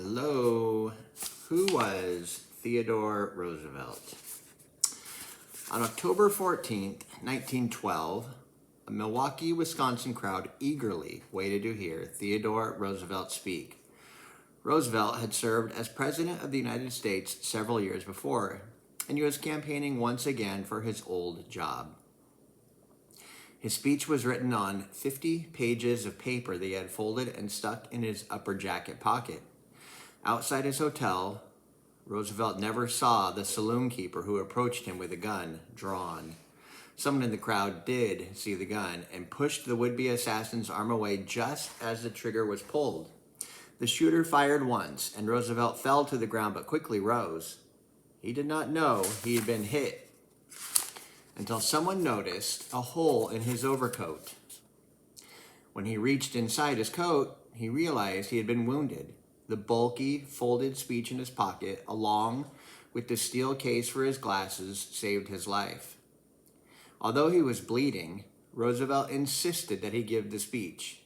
Hello. Who was Theodore Roosevelt? On October 14th, 1912, a Milwaukee, Wisconsin crowd eagerly waited to hear Theodore Roosevelt speak. Roosevelt had served as President of the United States several years before, and he was campaigning once again for his old job. His speech was written on 50 pages of paper that he had folded and stuck in his upper jacket pocket. Outside his hotel, Roosevelt never saw the saloon keeper who approached him with a gun drawn. Someone in the crowd did see the gun and pushed the would-be assassin's arm away just as the trigger was pulled. The shooter fired once, and Roosevelt fell to the ground but quickly rose. He did not know he had been hit until someone noticed a hole in his overcoat. When he reached inside his coat, he realized he had been wounded. The bulky, folded speech in his pocket, along with the steel case for his glasses, saved his life. Although he was bleeding, Roosevelt insisted that he give the speech.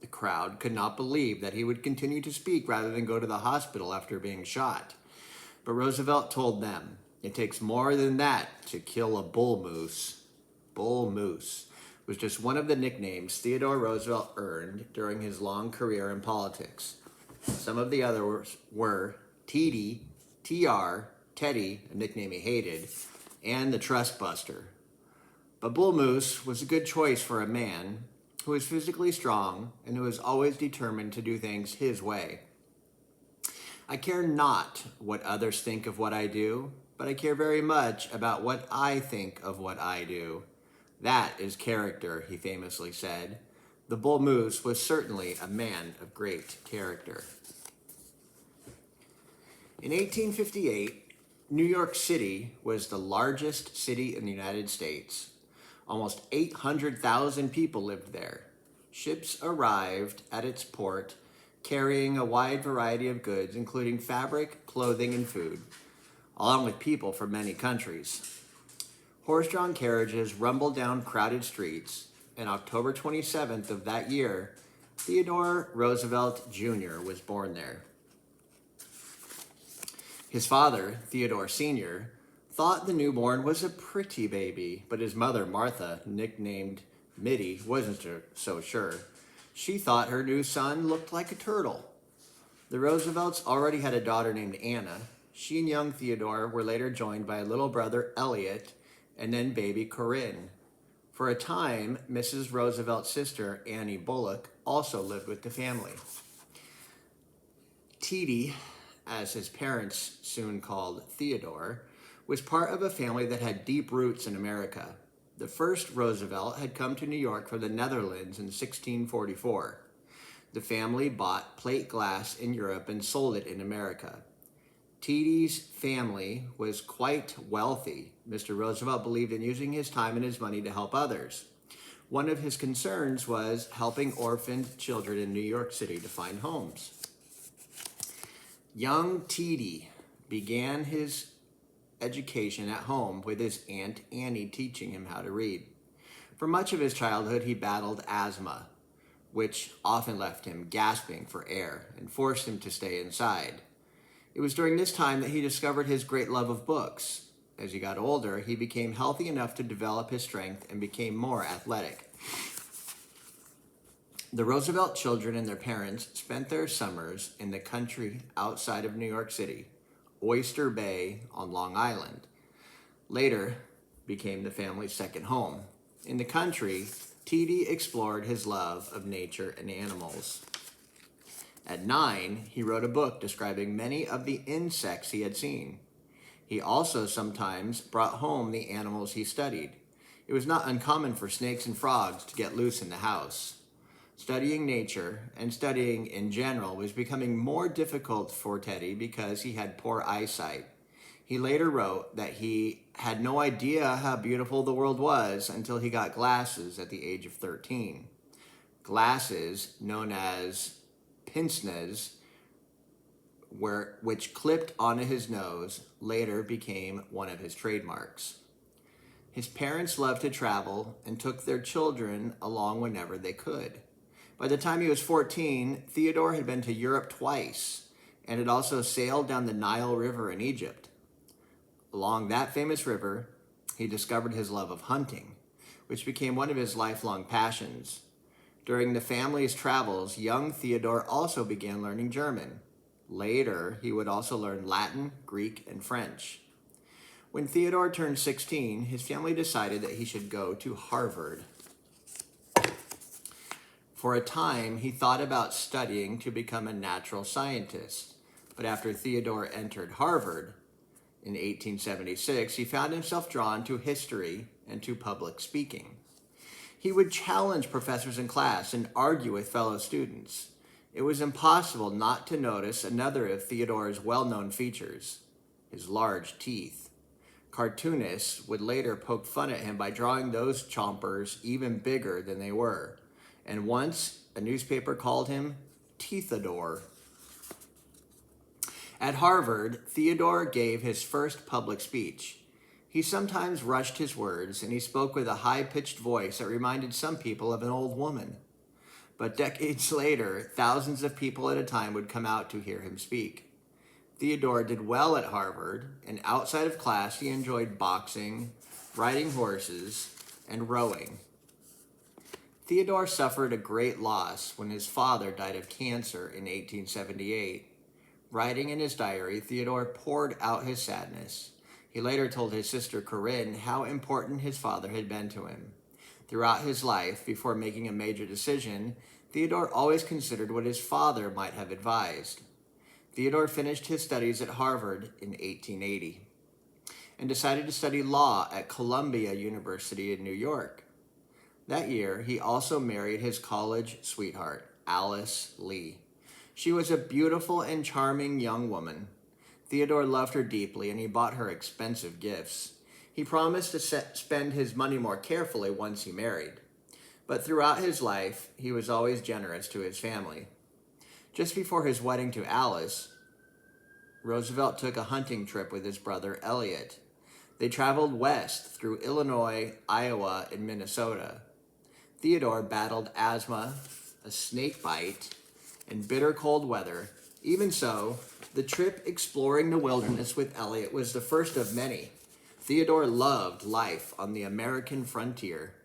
The crowd could not believe that he would continue to speak rather than go to the hospital after being shot. But Roosevelt told them, "It takes more than that to kill a bull moose." Bull moose was just one of the nicknames Theodore Roosevelt earned during his long career in politics. Some of the others were TD, TR, Teddy, a nickname he hated, and the Trust Buster. But Bull Moose was a good choice for a man who was physically strong and who was always determined to do things his way. "I care not what others think of what I do, but I care very much about what I think of what I do. That is character," he famously said. The Bull Moose was certainly a man of great character. In 1858, New York City was the largest city in the United States. Almost 800,000 people lived there. Ships arrived at its port carrying a wide variety of goods, including fabric, clothing, and food, along with people from many countries. Horse-drawn carriages rumbled down crowded streets, and October 27th of that year, Theodore Roosevelt Jr. was born there. His father, Theodore Sr., thought the newborn was a pretty baby, but his mother, Martha, nicknamed Mitty, wasn't so sure. She thought her new son looked like a turtle. The Roosevelts already had a daughter named Anna. She and young Theodore were later joined by a little brother, Elliot, and then baby Corinne. For a time, Mrs. Roosevelt's sister, Annie Bullock, also lived with the family. TD, as his parents soon called Theodore, was part of a family that had deep roots in America. The first Roosevelt had come to New York from the Netherlands in 1644. The family bought plate glass in Europe and sold it in America. TD's family was quite wealthy. Mr. Roosevelt believed in using his time and his money to help others. One of his concerns was helping orphaned children in New York City to find homes. Young TD began his education at home with his Aunt Annie teaching him how to read. For much of his childhood, he battled asthma, which often left him gasping for air and forced him to stay inside. It was during this time that he discovered his great love of books. As he got older, he became healthy enough to develop his strength and became more athletic. The Roosevelt children and their parents spent their summers in the country outside of New York City, Oyster Bay on Long Island. Later became the family's second home. In the country, TD explored his love of nature and animals. At 9, he wrote a book describing many of the insects he had seen. He also sometimes brought home the animals he studied. It was not uncommon for snakes and frogs to get loose in the house. Studying nature and studying in general was becoming more difficult for Teddy because he had poor eyesight. He later wrote that he had no idea how beautiful the world was until he got glasses at the age of 13. Glasses, known as pince-nez, which clipped onto his nose, later became one of his trademarks. His parents loved to travel and took their children along whenever they could. By the time he was 14, Theodore had been to Europe twice and had also sailed down the Nile River in Egypt. Along that famous river, he discovered his love of hunting, which became one of his lifelong passions. During the family's travels, young Theodore also began learning German. Later, he would also learn Latin, Greek, and French. When Theodore turned 16, his family decided that he should go to Harvard. For a time, he thought about studying to become a natural scientist. But after Theodore entered Harvard in 1876, he found himself drawn to history and to public speaking. He would challenge professors in class and argue with fellow students. It was impossible not to notice another of Theodore's well-known features, his large teeth. Cartoonists would later poke fun at him by drawing those chompers even bigger than they were. And once, a newspaper called him Teethadore. At Harvard, Theodore gave his first public speech. He sometimes rushed his words, and he spoke with a high-pitched voice that reminded some people of an old woman. But decades later, thousands of people at a time would come out to hear him speak. Theodore did well at Harvard, and outside of class, he enjoyed boxing, riding horses, and rowing. Theodore suffered a great loss when his father died of cancer in 1878. Writing in his diary, Theodore poured out his sadness. He later told his sister Corinne how important his father had been to him. Throughout his life, before making a major decision, Theodore always considered what his father might have advised. Theodore finished his studies at Harvard in 1880 and decided to study law at Columbia University in New York. That year, he also married his college sweetheart, Alice Lee. She was a beautiful and charming young woman. Theodore loved her deeply, and he bought her expensive gifts. He promised to spend his money more carefully once he married. But throughout his life, he was always generous to his family. Just before his wedding to Alice, Roosevelt took a hunting trip with his brother Elliot. They traveled west through Illinois, Iowa, and Minnesota. Theodore battled asthma, a snake bite, and bitter cold weather. Even so, the trip exploring the wilderness with Elliot was the first of many. Theodore loved life on the American frontier.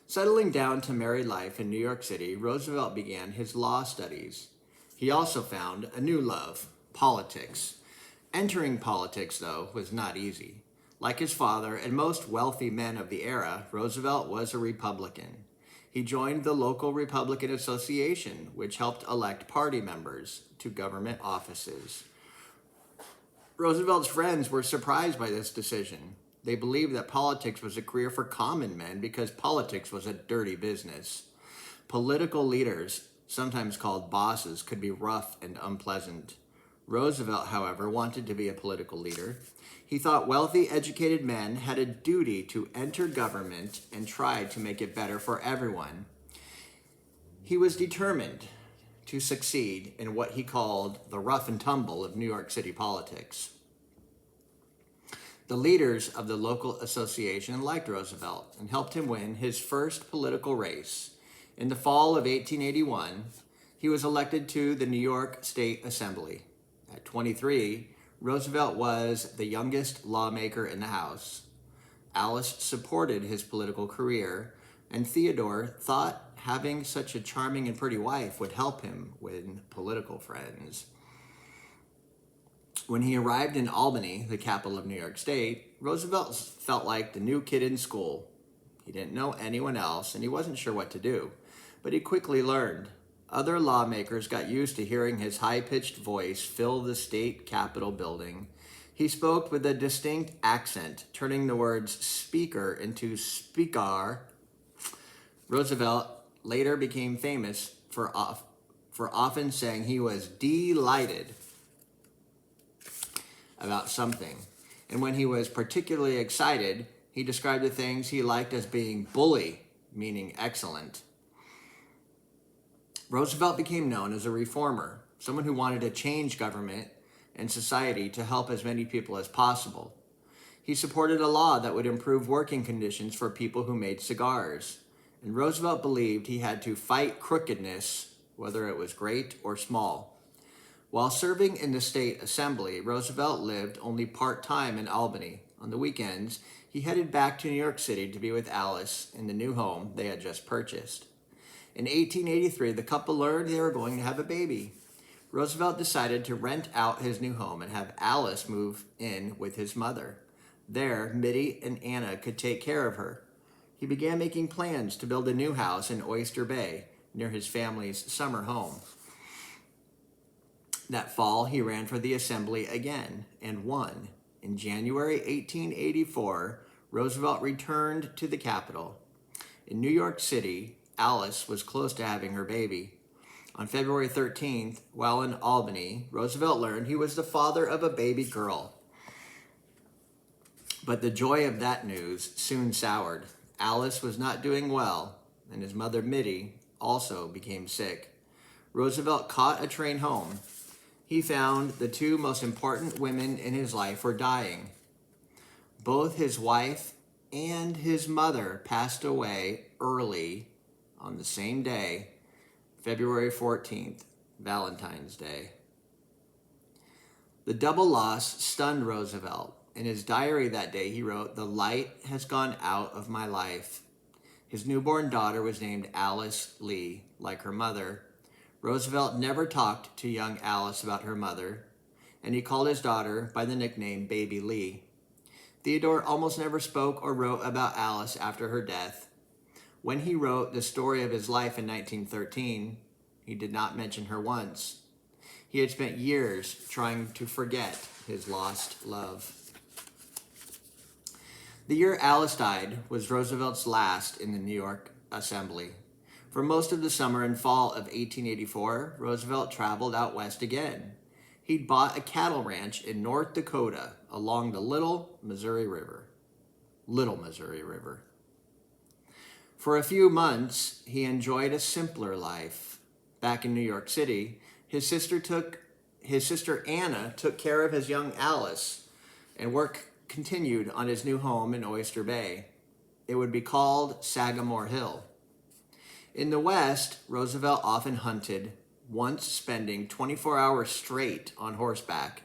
Settling down to married life in New York City, Roosevelt began his law studies. He also found a new love, politics. Entering politics, though, was not easy. Like his father and most wealthy men of the era, Roosevelt was a Republican. He joined the local Republican Association, which helped elect party members to government offices. Roosevelt's friends were surprised by this decision. They believed that politics was a career for common men because politics was a dirty business. Political leaders, sometimes called bosses, could be rough and unpleasant. Roosevelt, however, wanted to be a political leader. He thought wealthy, educated men had a duty to enter government and try to make it better for everyone. He was determined to succeed in what he called the rough and tumble of New York City politics. The leaders of the local association liked Roosevelt and helped him win his first political race. In the fall of 1881, he was elected to the New York State Assembly. At 23, Roosevelt was the youngest lawmaker in the House. Alice supported his political career, and Theodore thought having such a charming and pretty wife would help him win political friends. When he arrived in Albany, the capital of New York State, Roosevelt felt like the new kid in school. He didn't know anyone else, and he wasn't sure what to do, but he quickly learned. Other lawmakers got used to hearing his high-pitched voice fill the state capitol building. He spoke with a distinct accent, turning the words speaker into speakar. Roosevelt later became famous for often saying he was delighted about something. And when he was particularly excited, he described the things he liked as being bully, meaning excellent. Roosevelt became known as a reformer, someone who wanted to change government and society to help as many people as possible. He supported a law that would improve working conditions for people who made cigars. and Roosevelt believed he had to fight crookedness, whether it was great or small. While serving in the state assembly, Roosevelt lived only part-time in Albany. On the weekends, he headed back to New York City to be with Alice in the new home they had just purchased. In 1883, the couple learned they were going to have a baby. Roosevelt decided to rent out his new home and have Alice move in with his mother. There, Mittie and Anna could take care of her. He began making plans to build a new house in Oyster Bay, near his family's summer home. That fall, he ran for the assembly again and won. In January 1884, Roosevelt returned to the capital. In New York City, Alice was close to having her baby. On February 13th, while in Albany, Roosevelt learned he was the father of a baby girl. But the joy of that news soon soured. Alice was not doing well, and his mother, Mittie, also became sick. Roosevelt caught a train home. He found the two most important women in his life were dying. Both his wife and his mother passed away early on the same day, February 14th, Valentine's Day. The double loss stunned Roosevelt. In his diary that day, he wrote, "The light has gone out of my life." His newborn daughter was named Alice Lee, like her mother. Roosevelt never talked to young Alice about her mother, and he called his daughter by the nickname Baby Lee. Theodore almost never spoke or wrote about Alice after her death. When he wrote the story of his life in 1913, he did not mention her once. He had spent years trying to forget his lost love. The year Alice died was Roosevelt's last in the New York Assembly. For most of the summer and fall of 1884, Roosevelt traveled out west again. He'd bought a cattle ranch in North Dakota along the Little Missouri River. For a few months, he enjoyed a simpler life. Back in New York City, his sister Anna took care of his young Alice, and work continued on his new home in Oyster Bay. It would be called Sagamore Hill. In the West, Roosevelt often hunted, once spending 24 hours straight on horseback.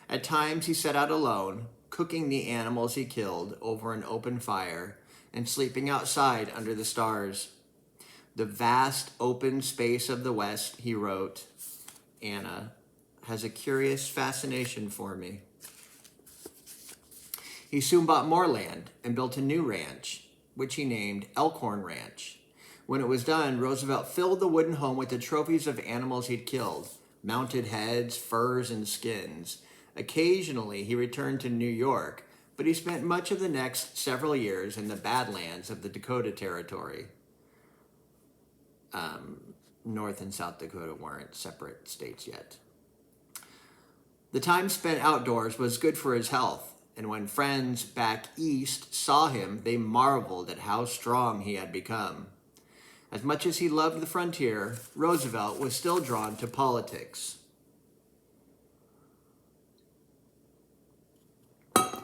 At times, he set out alone, cooking the animals he killed over an open fire and sleeping outside under the stars. The vast open space of the West, he wrote, Anna, has a curious fascination for me. He soon bought more land and built a new ranch, which he named Elkhorn Ranch. When it was done, Roosevelt filled the wooden home with the trophies of animals he'd killed, mounted heads, furs, and skins. Occasionally, he returned to New York, but he spent much of the next several years in the Badlands of the Dakota Territory. North and South Dakota weren't separate states yet. The time spent outdoors was good for his health, and when friends back east saw him, they marveled at how strong he had become. As much as he loved the frontier, Roosevelt was still drawn to politics.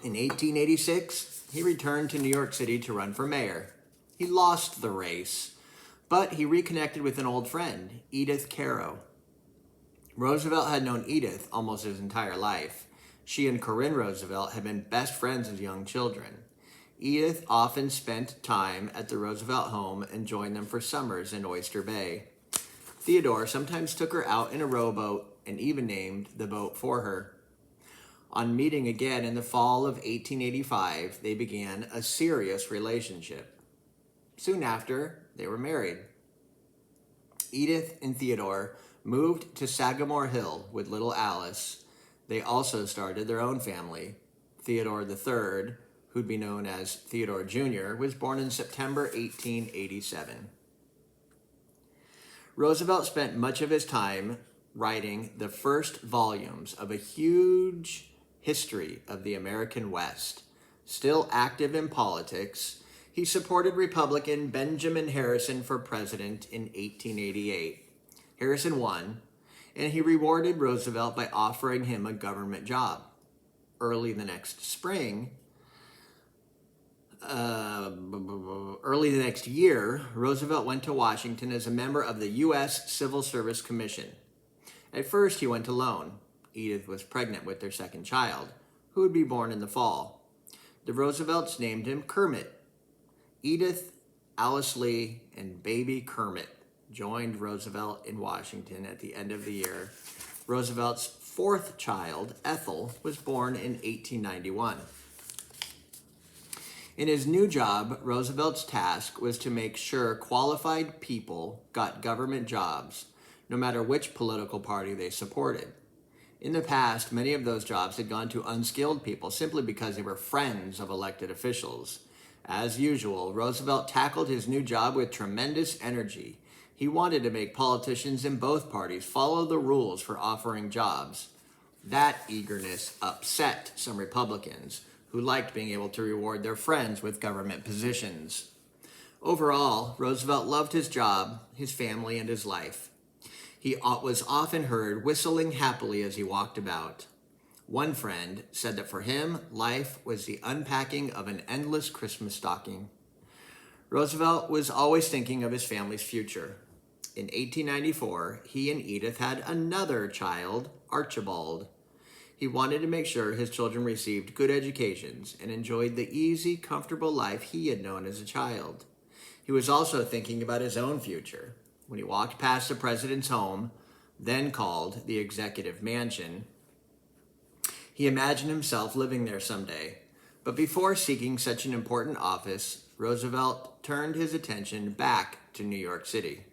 In 1886, he returned to New York City to run for mayor. He lost the race, but he reconnected with an old friend, Edith Caro. Roosevelt had known Edith almost his entire life. She and Corinne Roosevelt had been best friends as young children. Edith often spent time at the Roosevelt home and joined them for summers in Oyster Bay. Theodore sometimes took her out in a rowboat and even named the boat for her. On meeting again in the fall of 1885, they began a serious relationship. Soon after, they were married. Edith and Theodore moved to Sagamore Hill with little Alice. They also started their own family. Theodore III, who'd be known as Theodore Jr., was born in September 1887. Roosevelt spent much of his time writing the first volumes of a huge history of the American West. Still active in politics, he supported Republican Benjamin Harrison for president in 1888. Harrison won, and he rewarded Roosevelt by offering him a government job. Early the next spring, Early the next year, Roosevelt went to Washington as a member of the U.S. Civil Service Commission. At first, he went alone. Edith was pregnant with their second child, who would be born in the fall. The Roosevelts named him Kermit. Edith, Alice Lee, and baby Kermit joined Roosevelt in Washington at the end of the year. Roosevelt's fourth child, Ethel, was born in 1891. In his new job, Roosevelt's task was to make sure qualified people got government jobs, no matter which political party they supported. In the past, many of those jobs had gone to unskilled people simply because they were friends of elected officials. As usual, Roosevelt tackled his new job with tremendous energy. He wanted to make politicians in both parties follow the rules for offering jobs. That eagerness upset some Republicans who liked being able to reward their friends with government positions. Overall, Roosevelt loved his job, his family, and his life. He was often heard whistling happily as he walked about. One friend said that for him, life was the unpacking of an endless Christmas stocking. Roosevelt was always thinking of his family's future. In 1894, he and Edith had another child, Archibald. He wanted to make sure his children received good educations and enjoyed the easy, comfortable life he had known as a child. He was also thinking about his own future. When he walked past the president's home, then called the Executive Mansion, he imagined himself living there someday. But before seeking such an important office, Roosevelt turned his attention back to New York City.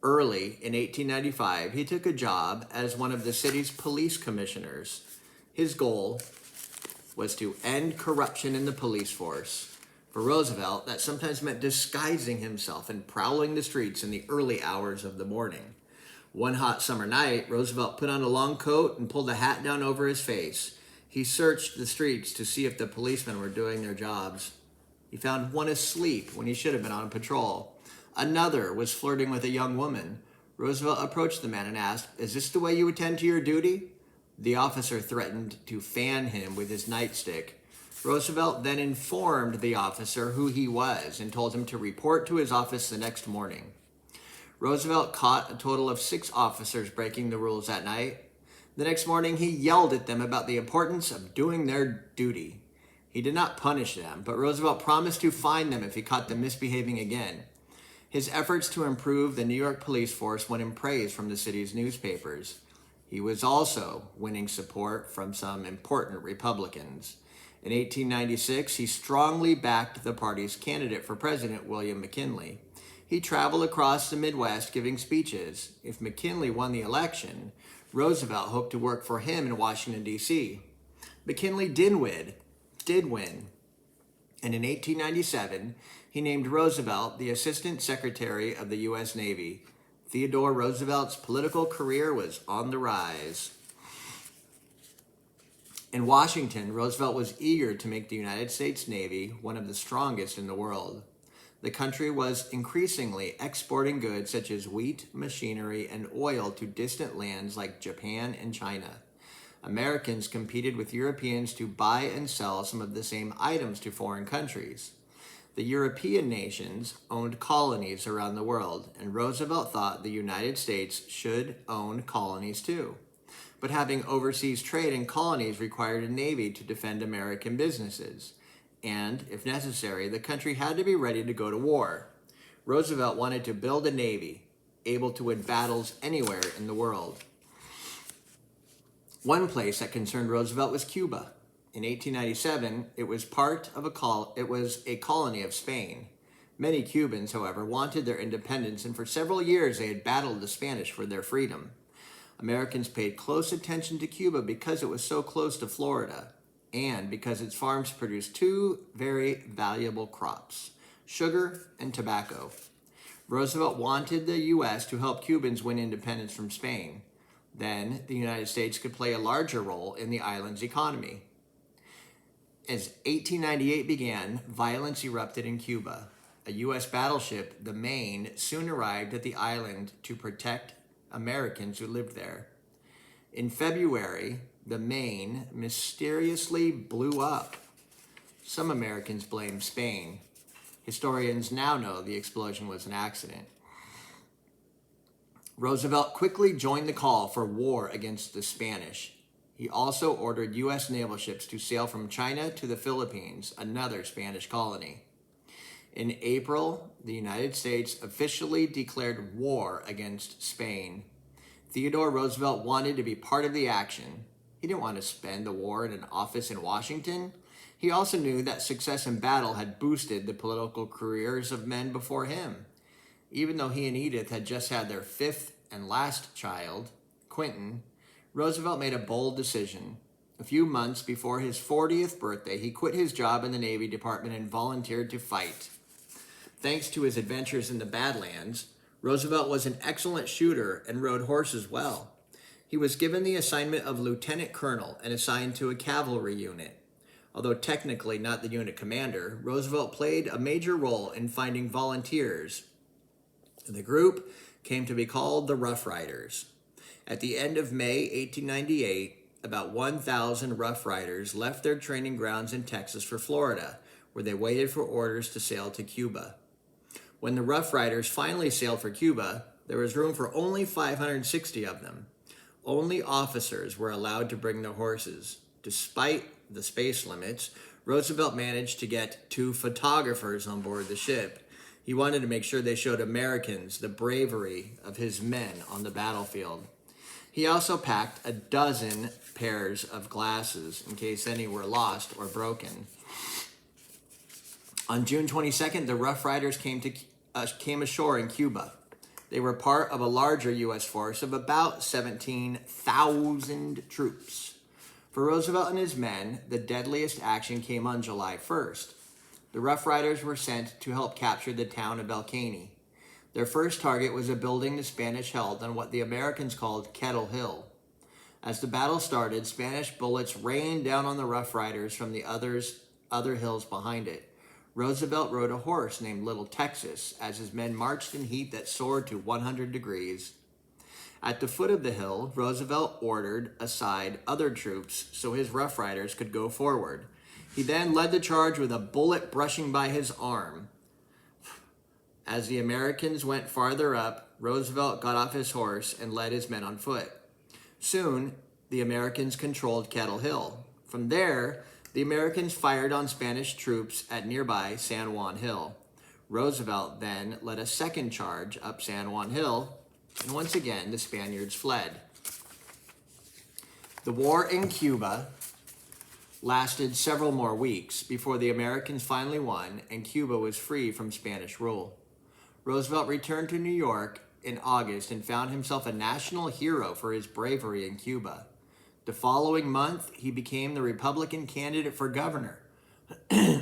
Early in 1895, he took a job as one of the city's police commissioners. His goal was to end corruption in the police force. For Roosevelt, that sometimes meant disguising himself and prowling the streets in the early hours of the morning. One hot summer night, Roosevelt put on a long coat and pulled a hat down over his face. He searched the streets to see if the policemen were doing their jobs. He found one asleep when he should have been on patrol. Another was flirting with a young woman. Roosevelt approached the man and asked, "Is this the way you attend to your duty?" The officer threatened to fan him with his nightstick. Roosevelt then informed the officer who he was and told him to report to his office the next morning. Roosevelt caught a total of 6 officers breaking the rules that night. The next morning, he yelled at them about the importance of doing their duty. He did not punish them, but Roosevelt promised to fine them if he caught them misbehaving again. His efforts to improve the New York police force won him praise from the city's newspapers. He was also winning support from some important Republicans. In 1896, he strongly backed the party's candidate for president, William McKinley. He traveled across the Midwest giving speeches. If McKinley won the election, Roosevelt hoped to work for him in Washington, D.C. McKinley did win, and in 1897, he named Roosevelt the Assistant Secretary of the U.S. Navy. Theodore Roosevelt's political career was on the rise. In Washington, Roosevelt was eager to make the United States Navy one of the strongest in the world. The country was increasingly exporting goods such as wheat, machinery, and oil to distant lands like Japan and China. Americans competed with Europeans to buy and sell some of the same items to foreign countries. The European nations owned colonies around the world, and Roosevelt thought the United States should own colonies too. But having overseas trade and colonies required a navy to defend American businesses. And, if necessary, the country had to be ready to go to war. Roosevelt wanted to build a navy, able to win battles anywhere in the world. One place that concerned Roosevelt was Cuba. In 1897, it was a colony of Spain. Many Cubans, however, wanted their independence, and for several years they had battled the Spanish for their freedom. Americans paid close attention to Cuba because it was so close to Florida, and because its farms produced 2 very valuable crops, sugar and tobacco. Roosevelt wanted the U.S. to help Cubans win independence from Spain. Then the United States could play a larger role in the island's economy. As 1898 began, violence erupted in Cuba. A U.S. battleship, the Maine, soon arrived at the island to protect Americans who lived there. In February, the Maine mysteriously blew up. Some Americans blame Spain. Historians now know the explosion was an accident. Roosevelt quickly joined the call for war against the Spanish. He also ordered U.S. naval ships to sail from China to the Philippines, another Spanish colony. In April, the United States officially declared war against Spain. Theodore Roosevelt wanted to be part of the action. He didn't want to spend the war in an office in Washington. He also knew that success in battle had boosted the political careers of men before him. Even though he and Edith had just had their fifth and last child, Quentin, Roosevelt made a bold decision. A few months before his 40th birthday, he quit his job in the Navy Department and volunteered to fight. Thanks to his adventures in the Badlands, Roosevelt was an excellent shooter and rode horses well. He was given the assignment of lieutenant colonel and assigned to a cavalry unit. Although technically not the unit commander, Roosevelt played a major role in finding volunteers. The group came to be called the Rough Riders. At the end of May 1898, about 1,000 Rough Riders left their training grounds in Texas for Florida, where they waited for orders to sail to Cuba. When the Rough Riders finally sailed for Cuba, there was room for only 560 of them. Only officers were allowed to bring their horses. Despite the space limits, Roosevelt managed to get 2 photographers on board the ship. He wanted to make sure they showed Americans the bravery of his men on the battlefield. He also packed a dozen pairs of glasses in case any were lost or broken. On June 22nd, the Rough Riders came ashore in Cuba. They were part of a larger U.S. force of about 17,000 troops. For Roosevelt and his men, the deadliest action came on July 1st. The Rough Riders were sent to help capture the town of El Caney. Their first target was a building the Spanish held on what the Americans called Kettle Hill. As the battle started, Spanish bullets rained down on the Rough Riders from the other hills behind it. Roosevelt rode a horse named Little Texas as his men marched in heat that soared to 100 degrees. At the foot of the hill, Roosevelt ordered aside other troops so his Rough Riders could go forward. He then led the charge with a bullet brushing by his arm. As the Americans went farther up, Roosevelt got off his horse and led his men on foot. Soon, the Americans controlled Kettle Hill. From there, the Americans fired on Spanish troops at nearby San Juan Hill. Roosevelt then led a second charge up San Juan Hill, and once again, the Spaniards fled. The war in Cuba lasted several more weeks before the Americans finally won and Cuba was free from Spanish rule. Roosevelt returned to New York in August and found himself a national hero for his bravery in Cuba. The following month, he became the Republican candidate for governor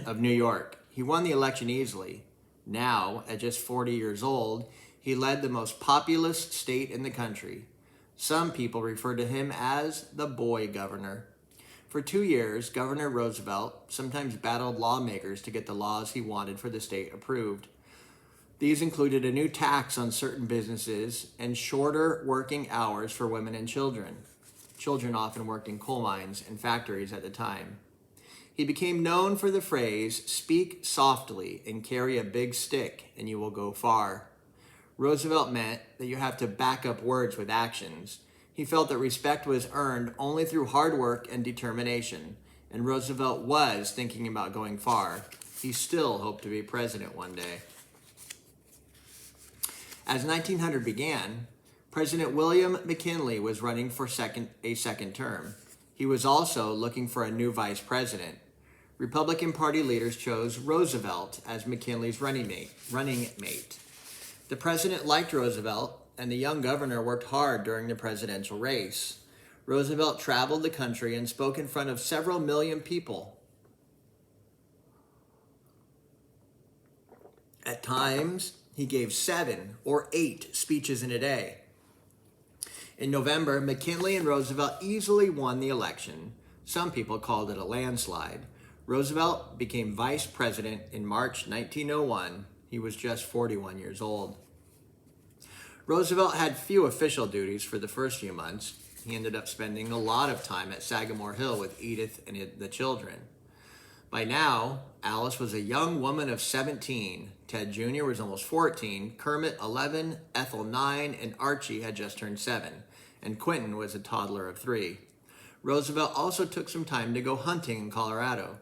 of New York. He won the election easily. Now, at just 40 years old, he led the most populous state in the country. Some people refer to him as the boy governor. For 2 years, Governor Roosevelt sometimes battled lawmakers to get the laws he wanted for the state approved. These included a new tax on certain businesses and shorter working hours for women and children. Children often worked in coal mines and factories at the time. He became known for the phrase, "Speak softly and carry a big stick and you will go far." Roosevelt meant that you have to back up words with actions. He felt that respect was earned only through hard work and determination, and Roosevelt was thinking about going far. He still hoped to be president one day. As 1900 began, President William McKinley was running for a second term. He was also looking for a new vice president. Republican Party leaders chose Roosevelt as McKinley's running mate. The president liked Roosevelt, and the young governor worked hard during the presidential race. Roosevelt traveled the country and spoke in front of several million people. At times, he gave 7 or 8 speeches in a day. In November, McKinley and Roosevelt easily won the election. Some people called it a landslide. Roosevelt became vice president in March 1901. He was just 41 years old. Roosevelt had few official duties for the first few months. He ended up spending a lot of time at Sagamore Hill with Edith and the children. By now, Alice was a young woman of 17. Ted Jr. was almost 14, Kermit 11, Ethel 9, and Archie had just turned 7, and Quentin was a toddler of 3. Roosevelt also took some time to go hunting in Colorado.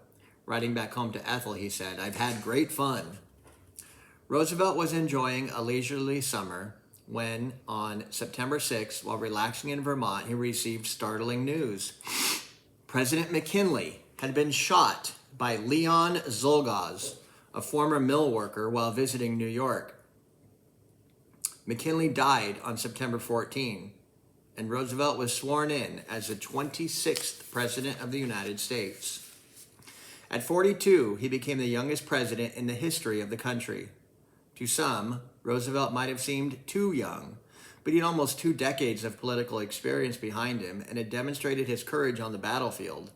Writing back home to Ethel, he said, "I've had great fun." Roosevelt was enjoying a leisurely summer when, on September 6, while relaxing in Vermont, he received startling news. President McKinley had been shot by Leon Zolgaz, a former mill worker, while visiting New York. McKinley died on September 14, and Roosevelt was sworn in as the 26th President of the United States. At 42, he became the youngest president in the history of the country. To some, Roosevelt might have seemed too young, but he had almost 2 decades of political experience behind him and had demonstrated his courage on the battlefield.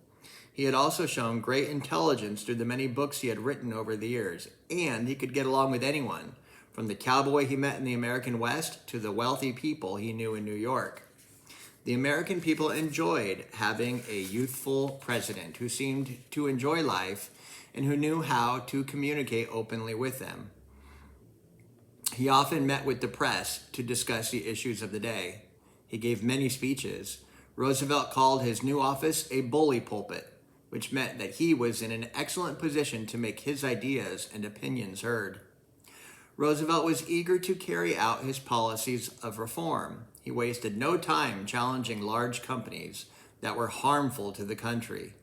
He had also shown great intelligence through the many books he had written over the years, and he could get along with anyone, from the cowboy he met in the American West to the wealthy people he knew in New York. The American people enjoyed having a youthful president who seemed to enjoy life and who knew how to communicate openly with them. He often met with the press to discuss the issues of the day. He gave many speeches. Roosevelt called his new office a bully pulpit, which meant that he was in an excellent position to make his ideas and opinions heard. Roosevelt was eager to carry out his policies of reform. He wasted no time challenging large companies that were harmful to the country.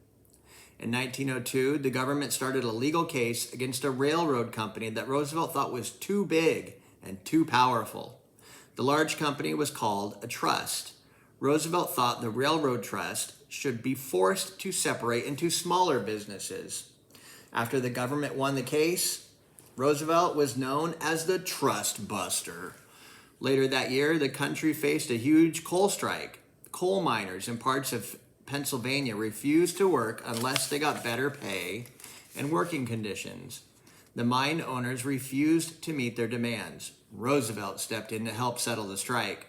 In 1902, the government started a legal case against a railroad company that Roosevelt thought was too big and too powerful. The large company was called a trust. Roosevelt thought the railroad trust should be forced to separate into smaller businesses. After the government won the case, Roosevelt was known as the Trust Buster. Later that year, the country faced a huge coal strike. Coal miners in parts of Pennsylvania refused to work unless they got better pay and working conditions. The mine owners refused to meet their demands. Roosevelt stepped in to help settle the strike.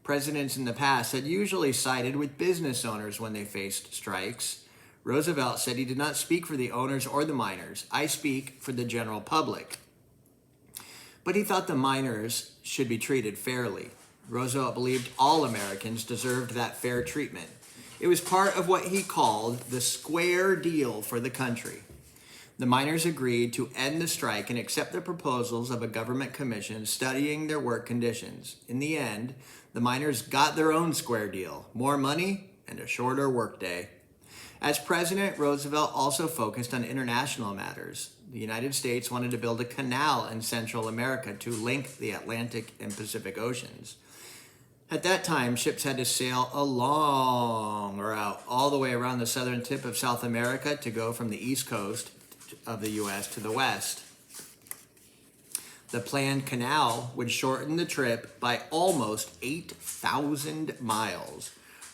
Presidents in the past had usually sided with business owners when they faced strikes. Roosevelt said he did not speak for the owners or the miners. "I speak for the general public." But he thought the miners should be treated fairly. Roosevelt believed all Americans deserved that fair treatment. It was part of what he called the square deal for the country. The miners agreed to end the strike and accept the proposals of a government commission studying their work conditions. In the end, the miners got their own square deal: more money and a shorter workday. As president, Roosevelt also focused on international matters. The United States wanted to build a canal in Central America to link the Atlantic and Pacific Oceans. At that time, ships had to sail a long route all the way around the southern tip of South America to go from the east coast of the U.S. to the west. The planned canal would shorten the trip by almost 8,000 miles.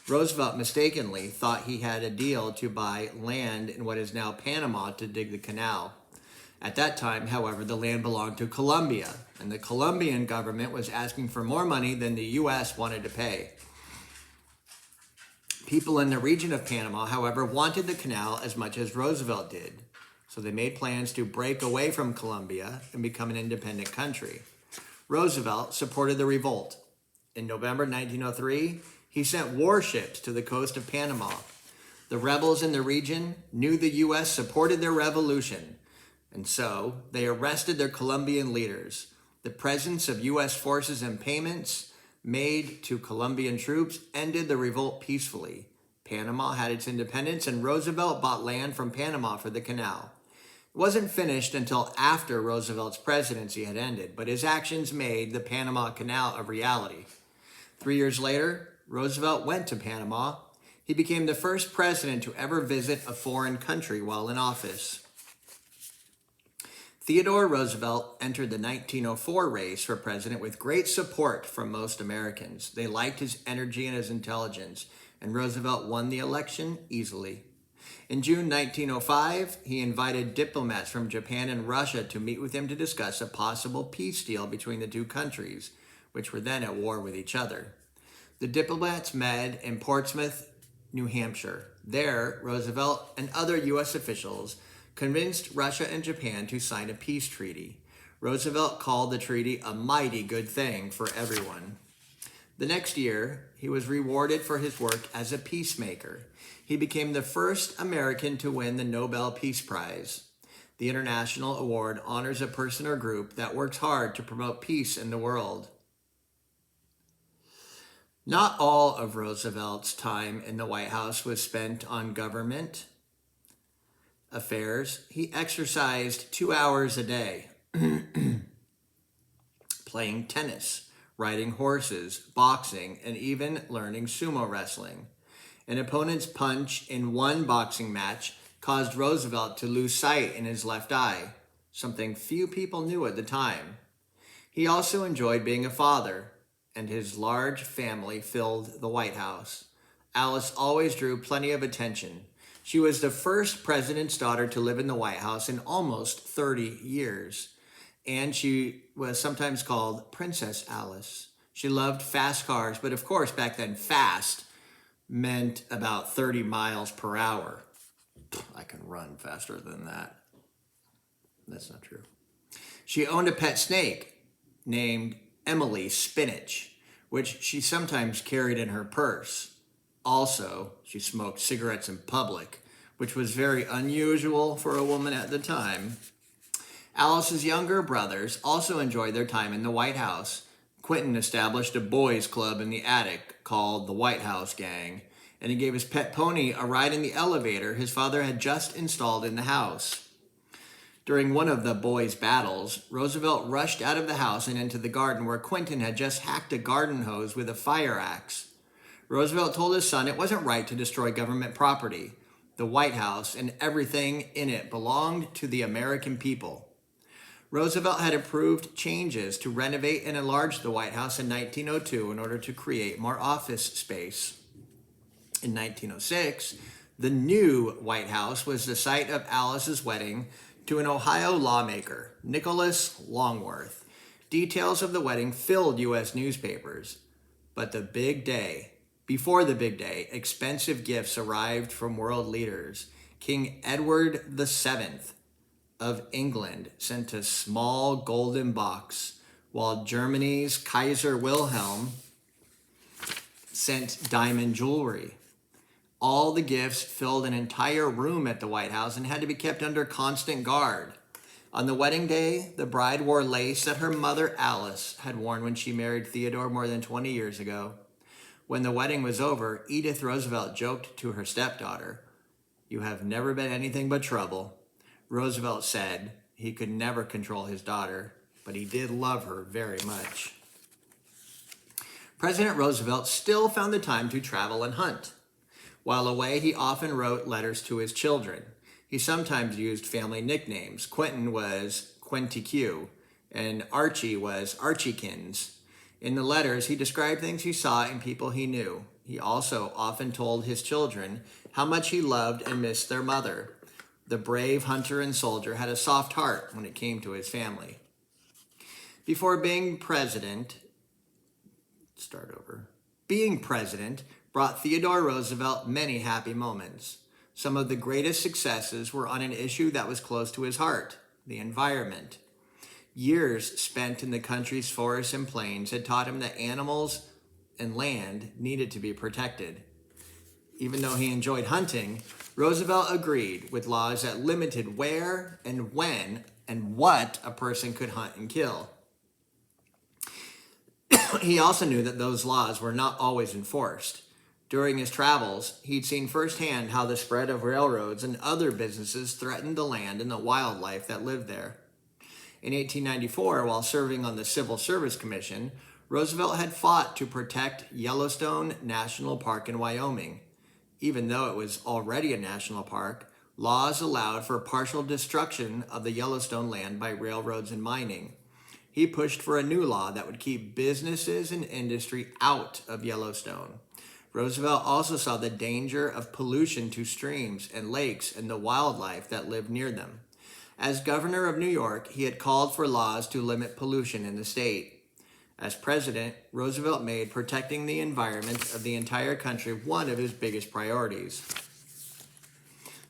Roosevelt mistakenly thought he had a deal to buy land in what is now Panama to dig the canal. At that time, however, the land belonged to Colombia, and the Colombian government was asking for more money than the U.S. wanted to pay. People in the region of Panama, however, wanted the canal as much as Roosevelt did, so they made plans to break away from Colombia and become an independent country. Roosevelt supported the revolt. In November 1903, he sent warships to the coast of Panama. The rebels in the region knew the U.S. supported their revolution, and so they arrested their Colombian leaders. The presence of U.S. forces and payments made to Colombian troops ended the revolt peacefully. Panama had its independence, and Roosevelt bought land from Panama for the canal. It wasn't finished until after Roosevelt's presidency had ended, but his actions made the Panama Canal a reality. 3 years later, Roosevelt went to Panama. He became the first president to ever visit a foreign country while in office. Theodore Roosevelt entered the 1904 race for president with great support from most Americans. They liked his energy and his intelligence, and Roosevelt won the election easily. In June 1905, he invited diplomats from Japan and Russia to meet with him to discuss a possible peace deal between the two countries, which were then at war with each other. The diplomats met in Portsmouth, New Hampshire. There, Roosevelt and other U.S. officials convinced Russia and Japan to sign a peace treaty. Roosevelt called the treaty a mighty good thing for everyone. The next year, he was rewarded for his work as a peacemaker. He became the first American to win the Nobel Peace Prize. The international award honors a person or group that works hard to promote peace in the world. Not all of Roosevelt's time in the White House was spent on government affairs. He exercised 2 hours a day, playing tennis, riding horses, boxing, and even learning sumo wrestling. An opponent's punch in one boxing match caused Roosevelt to lose sight in his left eye, something few people knew at the time. He also enjoyed being a father, and his large family filled the White House. Alice always drew plenty of attention. She was the first president's daughter to live in the White House in almost 30 years, and she was sometimes called Princess Alice. She loved fast cars, but of course, back then, fast meant about 30 miles per hour. I can run faster than that. That's not true. She owned a pet snake named Emily Spinach, which she sometimes carried in her purse. Also, she smoked cigarettes in public, which was very unusual for a woman at the time. Alice's younger brothers also enjoyed their time in the White House. Quentin established a boys' club in the attic called the White House Gang, and he gave his pet pony a ride in the elevator his father had just installed in the house. During one of the boys' battles, Roosevelt rushed out of the house and into the garden where Quentin had just hacked a garden hose with a fire axe. Roosevelt told his son it wasn't right to destroy government property. The White House and everything in it belonged to the American people. Roosevelt had approved changes to renovate and enlarge the White House in 1902 in order to create more office space. In 1906, the new White House was the site of Alice's wedding to an Ohio lawmaker, Nicholas Longworth. Details of the wedding filled U.S. newspapers. But before the big day, expensive gifts arrived from world leaders. King Edward VII of England sent a small golden box, while Germany's Kaiser Wilhelm sent diamond jewelry. All the gifts filled an entire room at the White House and had to be kept under constant guard. On the wedding day, the bride wore lace that her mother Alice had worn when she married Theodore more than 20 years ago. When the wedding was over, Edith Roosevelt joked to her stepdaughter, "You have never been anything but trouble." Roosevelt said he could never control his daughter, but he did love her very much. President Roosevelt still found the time to travel and hunt. While away, he often wrote letters to his children. He sometimes used family nicknames. Quentin was Quenty-Q, and Archie was Archiekins. In the letters, he described things he saw and people he knew. He also often told his children how much he loved and missed their mother. The brave hunter and soldier had a soft heart when it came to his family. Before being president, Being president brought Theodore Roosevelt many happy moments. Some of the greatest successes were on an issue that was close to his heart, the environment. Years spent in the country's forests and plains had taught him that animals and land needed to be protected. Even though he enjoyed hunting, Roosevelt agreed with laws that limited where and when and what a person could hunt and kill. He also knew that those laws were not always enforced. During his travels, he'd seen firsthand how the spread of railroads and other businesses threatened the land and the wildlife that lived there. In 1894, while serving on the Civil Service Commission, Roosevelt had fought to protect Yellowstone National Park in Wyoming. Even though it was already a national park, laws allowed for partial destruction of the Yellowstone land by railroads and mining. He pushed for a new law that would keep businesses and industry out of Yellowstone. Roosevelt also saw the danger of pollution to streams and lakes and the wildlife that lived near them. As governor of New York, he had called for laws to limit pollution in the state. As president, Roosevelt made protecting the environment of the entire country one of his biggest priorities.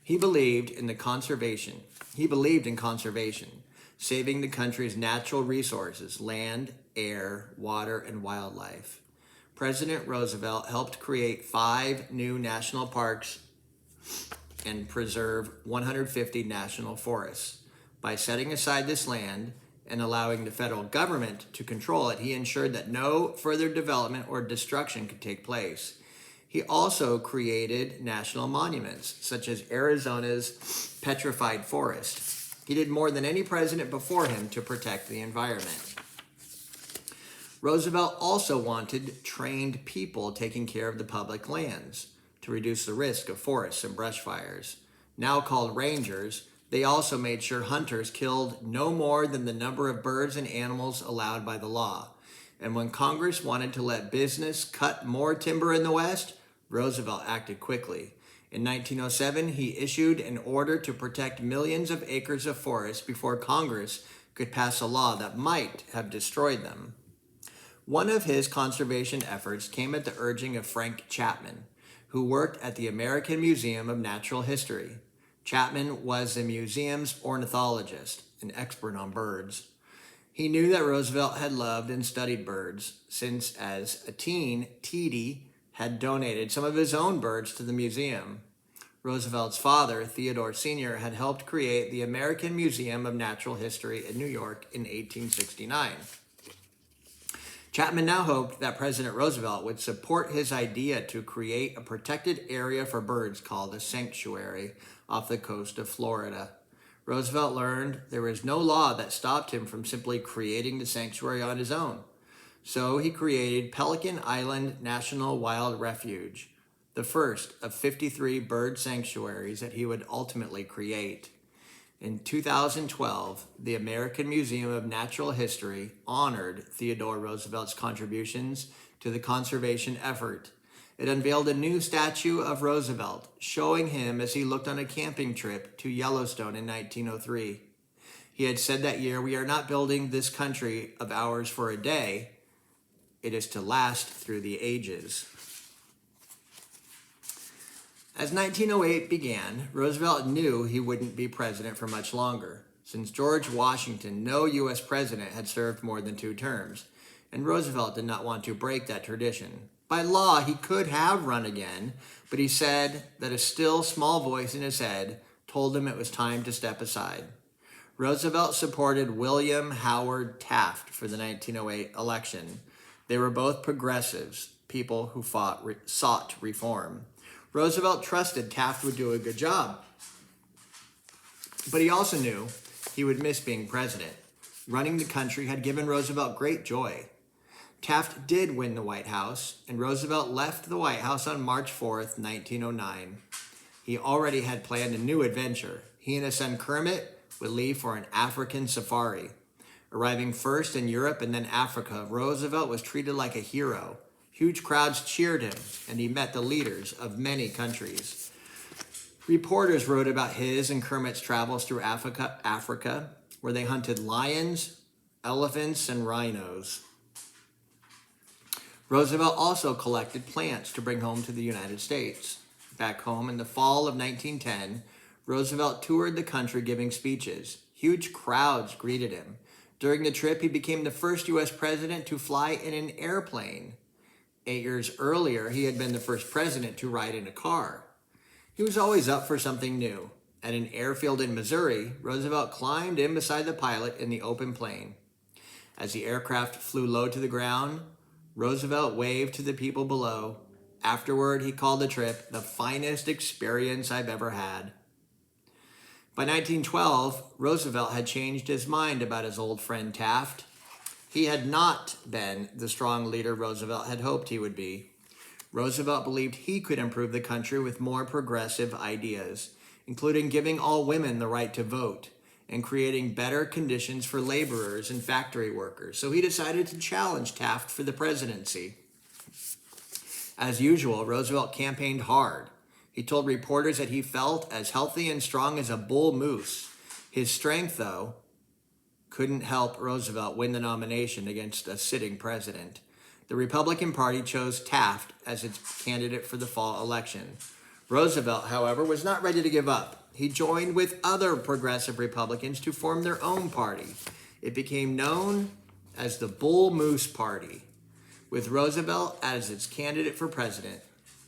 He believed in conservation, saving the country's natural resources, land, air, water, and wildlife. President Roosevelt helped create 5 new national parks and preserve 150 national forests. By setting aside this land and allowing the federal government to control it, he ensured that no further development or destruction could take place. He also created national monuments, such as Arizona's Petrified Forest. He did more than any president before him to protect the environment. Roosevelt also wanted trained people taking care of the public lands to reduce the risk of forests and brush fires. Now called rangers, they also made sure hunters killed no more than the number of birds and animals allowed by the law. And when Congress wanted to let business cut more timber in the West, Roosevelt acted quickly. In 1907, he issued an order to protect millions of acres of forest before Congress could pass a law that might have destroyed them. One of his conservation efforts came at the urging of Frank Chapman, who worked at the American Museum of Natural History. Chapman was the museum's ornithologist, an expert on birds. He knew that Roosevelt had loved and studied birds, since as a teen, Teedy had donated some of his own birds to the museum. Roosevelt's father, Theodore Sr., had helped create the American Museum of Natural History in New York in 1869. Chapman now hoped that President Roosevelt would support his idea to create a protected area for birds called a sanctuary off the coast of Florida. Roosevelt learned there was no law that stopped him from simply creating the sanctuary on his own. So he created Pelican Island National Wild Refuge, the first of 53 bird sanctuaries that he would ultimately create. In 2012, the American Museum of Natural History honored Theodore Roosevelt's contributions to the conservation effort. It unveiled a new statue of Roosevelt, showing him as he looked on a camping trip to Yellowstone in 1903. He had said that year, "We are not building this country of ours for a day. It is to last through the ages." As 1908 began, Roosevelt knew he wouldn't be president for much longer. Since George Washington, no U.S. president had served more than 2 terms, and Roosevelt did not want to break that tradition. By law, he could have run again, but he said that a still small voice in his head told him it was time to step aside. Roosevelt supported William Howard Taft for the 1908 election. They were both progressives, people who sought reform. Roosevelt trusted Taft would do a good job, but he also knew he would miss being president. Running the country had given Roosevelt great joy. Taft did win the White House, and Roosevelt left the White House on March 4th, 1909. He already had planned a new adventure. He and his son Kermit would leave for an African safari. Arriving first in Europe and then Africa, Roosevelt was treated like a hero. Huge crowds cheered him, and he met the leaders of many countries. Reporters wrote about his and Kermit's travels through Africa, where they hunted lions, elephants, and rhinos. Roosevelt also collected plants to bring home to the United States. Back home in the fall of 1910, Roosevelt toured the country giving speeches. Huge crowds greeted him. During the trip, he became the first U.S. president to fly in an airplane. 8 years earlier, he had been the first president to ride in a car. He was always up for something new. At an airfield in Missouri, Roosevelt climbed in beside the pilot in the open plane. As the aircraft flew low to the ground, Roosevelt waved to the people below. Afterward, he called the trip the finest experience I've ever had. By 1912, Roosevelt had changed his mind about his old friend Taft. He had not been the strong leader Roosevelt had hoped he would be. Roosevelt believed he could improve the country with more progressive ideas, including giving all women the right to vote and creating better conditions for laborers and factory workers. So he decided to challenge Taft for the presidency. As usual, Roosevelt campaigned hard. He told reporters that he felt as healthy and strong as a bull moose. His strength, though, couldn't help Roosevelt win the nomination against a sitting president. The Republican Party chose Taft as its candidate for the fall election. Roosevelt, however, was not ready to give up. He joined with other progressive Republicans to form their own party. It became known as the Bull Moose Party, with Roosevelt as its candidate for president.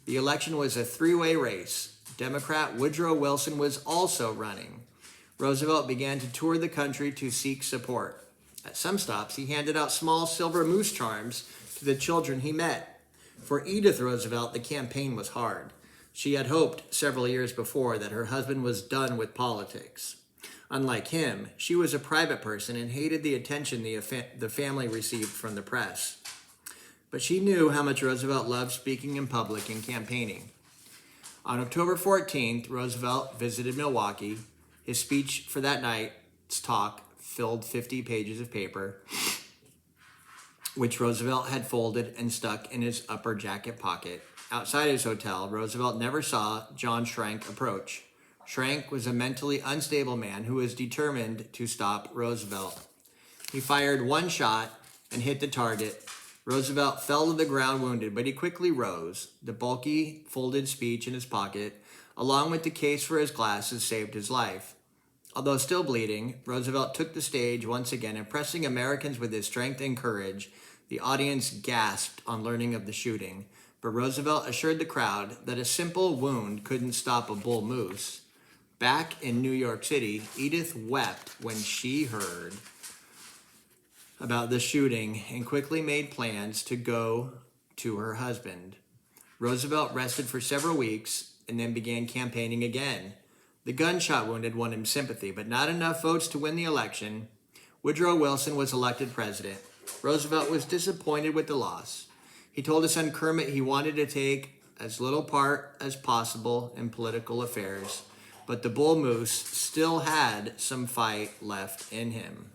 The election was a three-way race. Democrat Woodrow Wilson was also running. Roosevelt began to tour the country to seek support. At some stops, he handed out small silver moose charms to the children he met. For Edith Roosevelt, the campaign was hard. She had hoped several years before that her husband was done with politics. Unlike him, she was a private person and hated the attention the family received from the press. But she knew how much Roosevelt loved speaking in public and campaigning. On October 14th, Roosevelt visited Milwaukee. His speech for that night's talk filled 50 pages of paper, which Roosevelt had folded and stuck in his upper jacket pocket. Outside his hotel, Roosevelt never saw John Schrank approach. Schrank was a mentally unstable man who was determined to stop Roosevelt. He fired one shot and hit the target. Roosevelt fell to the ground wounded, but he quickly rose. The bulky, folded speech in his pocket, along with the case for his glasses, saved his life. Although still bleeding, Roosevelt took the stage once again, impressing Americans with his strength and courage. The audience gasped on learning of the shooting, but Roosevelt assured the crowd that a simple wound couldn't stop a bull moose. Back in New York City, Edith wept when she heard about the shooting and quickly made plans to go to her husband. Roosevelt rested for several weeks and then began campaigning again. The gunshot wound had won him sympathy, but not enough votes to win the election. Woodrow Wilson was elected president. Roosevelt was disappointed with the loss. He told his son Kermit he wanted to take as little part as possible in political affairs, but the bull moose still had some fight left in him.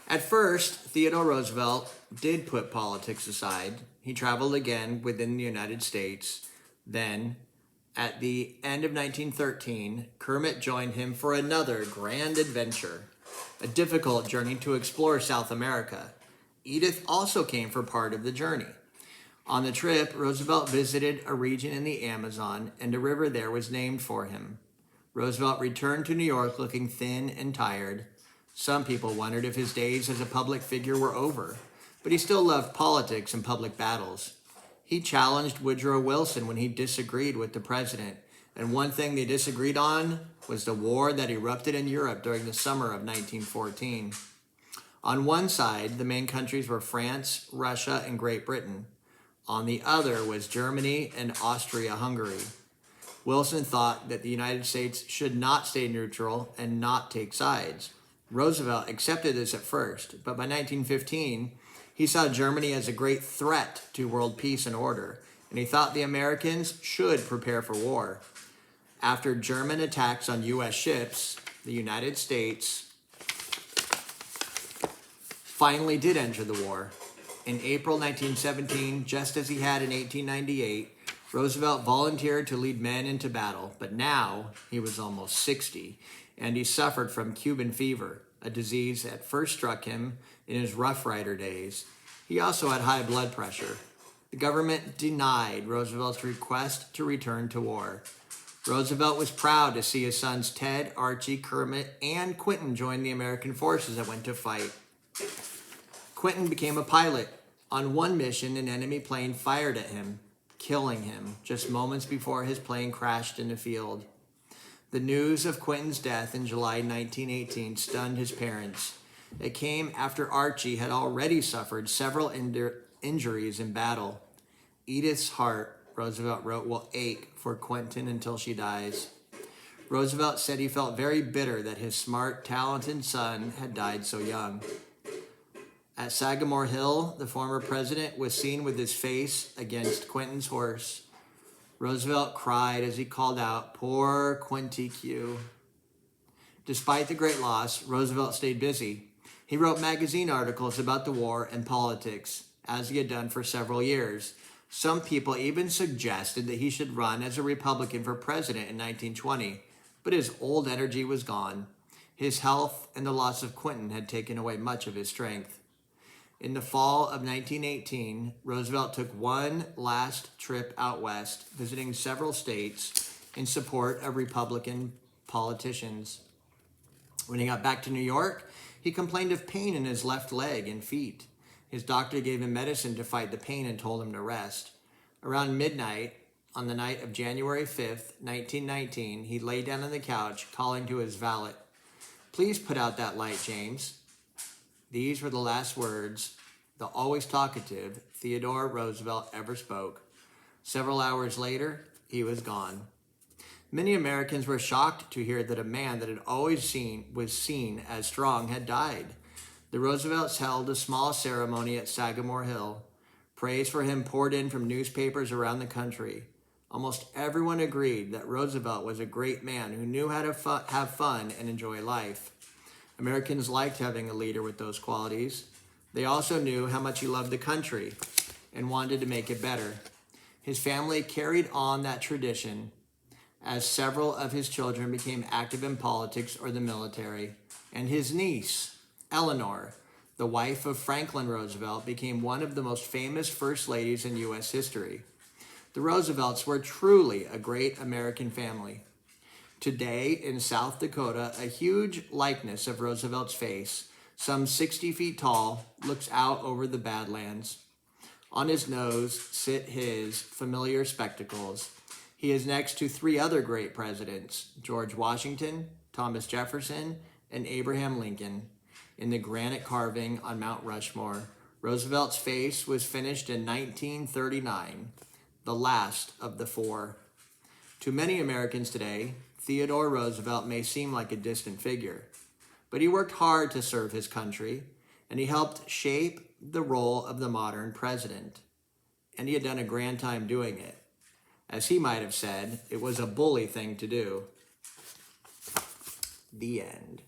At first, Theodore Roosevelt did put politics aside. He traveled again within the United States. Then, at the end of 1913, Kermit joined him for another grand adventure, a difficult journey to explore South America. Edith also came for part of the journey. On the trip, Roosevelt visited a region in the Amazon, and a river there was named for him. Roosevelt returned to New York looking thin and tired. Some people wondered if his days as a public figure were over, but he still loved politics and public battles. He challenged Woodrow Wilson when he disagreed with the president, and one thing they disagreed on was the war that erupted in Europe during the summer of 1914. On one side, the main countries were France, Russia, and Great Britain. On the other was Germany and Austria-Hungary. Wilson thought that the United States should not stay neutral and not take sides. Roosevelt accepted this at first, but by 1915, he saw Germany as a great threat to world peace and order, and he thought the Americans should prepare for war. After German attacks on U.S. ships, the United States finally did enter the war. In April 1917, just as he had in 1898, Roosevelt volunteered to lead men into battle, but now he was almost 60, and he suffered from Cuban fever, a disease that first struck him in his Rough Rider days. He also had high blood pressure. The government denied Roosevelt's request to return to war. Roosevelt was proud to see his sons Ted, Archie, Kermit, and Quentin join the American forces that went to fight. Quentin became a pilot. On one mission, an enemy plane fired at him, killing him just moments before his plane crashed in a field. The news of Quentin's death in July 1918 stunned his parents. It came after Archie had already suffered several injuries in battle. Edith's heart, Roosevelt wrote, will ache for Quentin until she dies. Roosevelt said he felt very bitter that his smart, talented son had died so young. At Sagamore Hill, the former president was seen with his face against Quentin's horse. Roosevelt cried as he called out, "Poor Quinty Q." Despite the great loss, Roosevelt stayed busy. He wrote magazine articles about the war and politics, as he had done for several years. Some people even suggested that he should run as a Republican for president in 1920, but his old energy was gone. His health and the loss of Quentin had taken away much of his strength. In the fall of 1918, Roosevelt took one last trip out west, visiting several states in support of Republican politicians. When he got back to New York, he complained of pain in his left leg and feet. His doctor gave him medicine to fight the pain and told him to rest. Around midnight, on the night of January 5th, 1919, he lay down on the couch, calling to his valet, "Please put out that light, James." These were the last words the always talkative Theodore Roosevelt ever spoke. Several hours later, he was gone. Many Americans were shocked to hear that a man that had always was seen as strong had died. The Roosevelts held a small ceremony at Sagamore Hill. Praise for him poured in from newspapers around the country. Almost everyone agreed that Roosevelt was a great man who knew how to have fun and enjoy life. Americans liked having a leader with those qualities. They also knew how much he loved the country and wanted to make it better. His family carried on that tradition as several of his children became active in politics or the military, and his niece, Eleanor, the wife of Franklin Roosevelt, became one of the most famous first ladies in U.S. history. The Roosevelts were truly a great American family. Today, in South Dakota, a huge likeness of Roosevelt's face, some 60 feet tall, looks out over the Badlands. On his nose sit his familiar spectacles. He is next to three other great presidents, George Washington, Thomas Jefferson, and Abraham Lincoln. In the granite carving on Mount Rushmore, Roosevelt's face was finished in 1939, the last of the four. To many Americans today, Theodore Roosevelt may seem like a distant figure, but he worked hard to serve his country, and he helped shape the role of the modern president. And he had done a grand time doing it. As he might have said, it was a bully thing to do. The end.